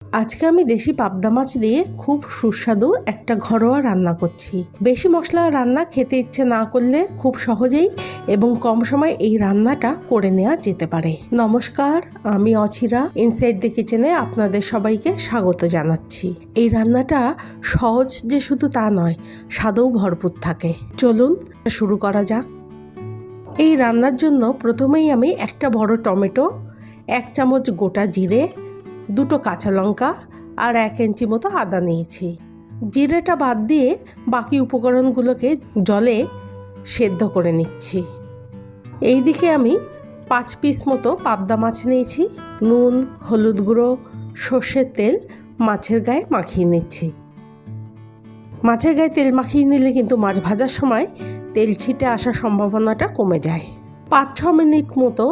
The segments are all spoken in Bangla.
আজকে আমি দেশি পাবদা মাছ দিয়ে খুব সুস্বাদু একটা ঘরোয়া রান্না করছি। বেশি মশলা রান্না খেতে ইচ্ছে না করলে খুব সহজেই এবং কম সময় এই রান্নাটা করে নেওয়া যেতে পারে। নমস্কার, আমি অচিরা ইনসাইড দ্য কিচেনে আপনাদের সবাইকে স্বাগত জানাচ্ছি। এই রান্নাটা সহজ যে শুধু তা নয়, স্বাদেও ভরপুর থাকে। চলুন শুরু করা যাক। এই রান্নার জন্য প্রথমেই আমি একটা বড় টমেটো, 1 চামচ গোটা জিরে, 2টো কাঁচা লঙ্কা আর 1 ইঞ্চি মতো আদা নিয়েছি। জিরেটা বাদ দিয়ে বাকি উপকরণগুলোকে জলে সেদ্ধ করে নিচ্ছি। এইদিকে আমি 5 পিস মতো পাবদা মাছ নিয়েছি। নুন, হলুদ গুঁড়ো, সর্ষের তেল মাছের গায়ে মাখিয়ে নিচ্ছি। মাছের গায়ে তেল মাখিয়ে নিলে কিন্তু মাছ ভাজার সময় তেল ছিটে আসার সম্ভাবনাটা কমে যায়। 5-6 মিনিট মতো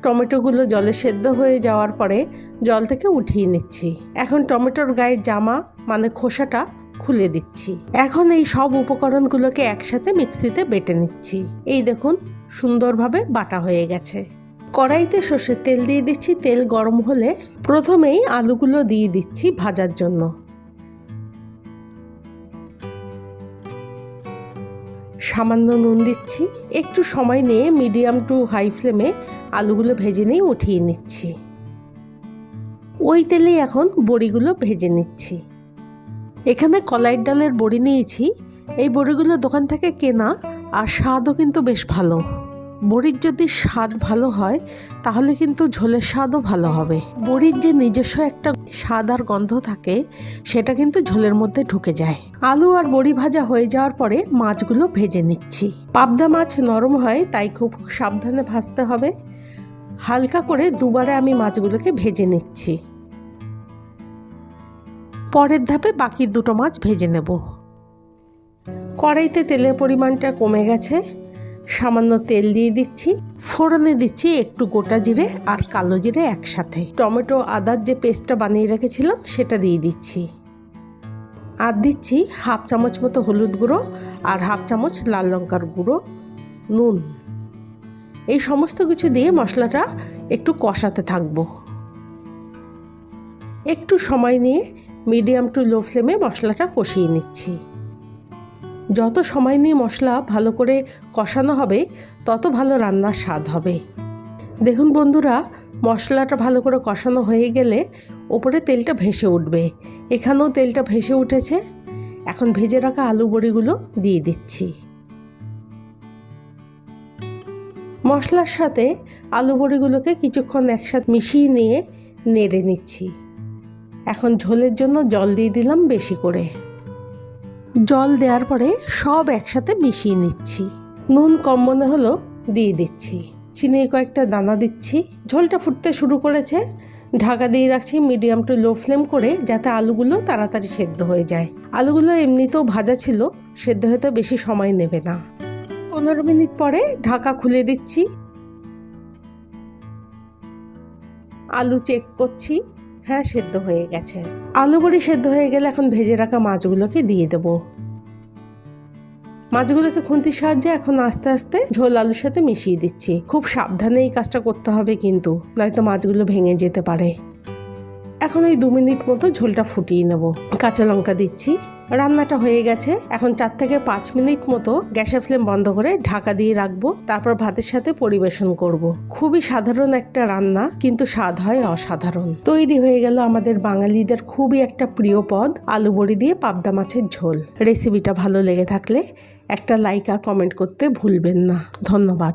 টমেটোগুলো জলে সেদ্ধ হয়ে যাওয়ার পরে জল থেকে উঠিয়ে নিচ্ছি। এখন টমেটোর গায়ে জামা মানে খোসাটা খুলে দিচ্ছি। এখন এই সব উপকরণগুলোকে একসাথে মিক্সিতে বেটে নিচ্ছি। এই দেখুন, সুন্দরভাবে বাটা হয়ে গেছে। কড়াইতে সর্ষের তেল দিয়ে দিচ্ছি। তেল গরম হলে প্রথমেই আলুগুলো দিয়ে দিচ্ছি ভাজার জন্য। সামান্য নুন দিচ্ছি। একটু সময় নিয়ে মিডিয়াম টু হাই ফ্লেমে আলুগুলো ভেজে নিয়ে উঠিয়ে নিচ্ছি। ওই তেলেই এখন বড়িগুলো ভেজে নিচ্ছি। এখানে কলাইয়ের ডালের বড়ি নিয়েছি। এই বড়িগুলো দোকান থেকে কেনা আর স্বাদও কিন্তু বেশ ভালো। বড়ির যদি স্বাদ ভালো হয় তাহলে কিন্তু ঝোলের স্বাদও ভালো হবে। বড়ির যে নিজস্ব একটা স্বাদ আর গন্ধ থাকে সেটা কিন্তু ঝোলের মধ্যে ঢুকে যায়। আলু আর বড়ি ভাজা হয়ে যাওয়ার পরে মাছগুলো ভেজে নিচ্ছি। পাবদা মাছ নরম হয়, তাই খুব সাবধানে ভাজতে হবে। হালকা করে দুবারে আমি মাছগুলোকে ভেজে নিচ্ছি। পরের ধাপে বাকি 2টো মাছ ভেজে নেব। কড়াইতে তেলের পরিমাণটা কমে গেছে। সামান্য তেল দিয়ে দিচ্ছি। ফোড়নে দিচ্ছি একটু গোটা জিরে আর কালো জিরে একসাথে। টমেটো আদার যে পেস্টটা বানিয়ে রেখেছিলাম সেটা দিয়ে দিচ্ছি। আর দিচ্ছি 1/2 চামচ মতো হলুদ গুঁড়ো আর 1/2 চামচ লাল লঙ্কার গুঁড়ো, নুন। এই সমস্ত কিছু দিয়ে মশলাটা একটু কষাতে থাকবো। একটু সময় নিয়ে মিডিয়াম টু লো ফ্লেমে মশলাটা কষিয়ে নিচ্ছি। যত সময় নিয়ে মশলা ভালো করে কষানো হবে তত ভালো রান্নার স্বাদ হবে। দেখুন বন্ধুরা, মশলাটা ভালো করে কষানো হয়ে গেলে ওপরে তেলটা ভেসে উঠবে। এখানেও তেলটা ভেসে উঠেছে। এখন ভেজে রাখা আলু বড়িগুলো দিয়ে দিচ্ছি। মশলার সাথে আলু বড়িগুলোকে কিছুক্ষণ একসাথে মিশিয়ে নিয়ে নেড়ে নিচ্ছি। এখন ঝোলের জন্য জল দিয়ে দিলাম বেশি করে। জল দেওয়ার পরে সব একসাথে মিশিয়ে নিচ্ছি। নুন কম মনে হলো দিয়ে দিচ্ছি। চিনির কয়েকটা দানা দিচ্ছি। ঝোলটা ফুটতে শুরু করেছে। ঢাকা দিয়ে রাখছি মিডিয়াম টু লো ফ্লেম করে, যাতে আলুগুলো তাড়াতাড়ি সেদ্ধ হয়ে যায়। আলুগুলো এমনিতেও ভাজা ছিল, সেদ্ধ হতে বেশি সময় নেবে না। 15 মিনিট পরে ঢাকা খুলে দিচ্ছি। আলু চেক করছি। হ্যাঁ, সেদ্ধ হয়ে গেছে। আলু বড়ি সেদ্ধ হয়ে গেলে এখন ভেজে রাখা মাছগুলোকে দিয়ে দেবো। মাছগুলোকে খুন্তির সাহায্যে এখন আস্তে আস্তে ঝোল আলুর সাথে মিশিয়ে দিচ্ছি। খুব সাবধানে এই কাজটা করতে হবে কিন্তু, নয়তো মাছগুলো ভেঙে যেতে পারে। এখন ওই 2 মিনিট মতো ঝোলটা ফুটিয়ে নেব। কাঁচা লঙ্কা দিচ্ছি। রান্নাটা হয়ে গেছে। এখন 4 থেকে 5 মিনিট মতো গ্যাসের ফ্লেম বন্ধ করে ঢাকা দিয়ে রাখবো। তারপর ভাতের সাথে পরিবেশন করব। খুবই সাধারণ একটা রান্না, কিন্তু স্বাদ হয় অসাধারণ। তৈরি হয়ে গেল আমাদের বাঙালিদের খুবই একটা প্রিয় পদ, আলু বড়ি দিয়ে পাবদা মাছের ঝোল। রেসিপিটা ভালো লেগে থাকলে একটা লাইক আর কমেন্ট করতে ভুলবেন না। ধন্যবাদ।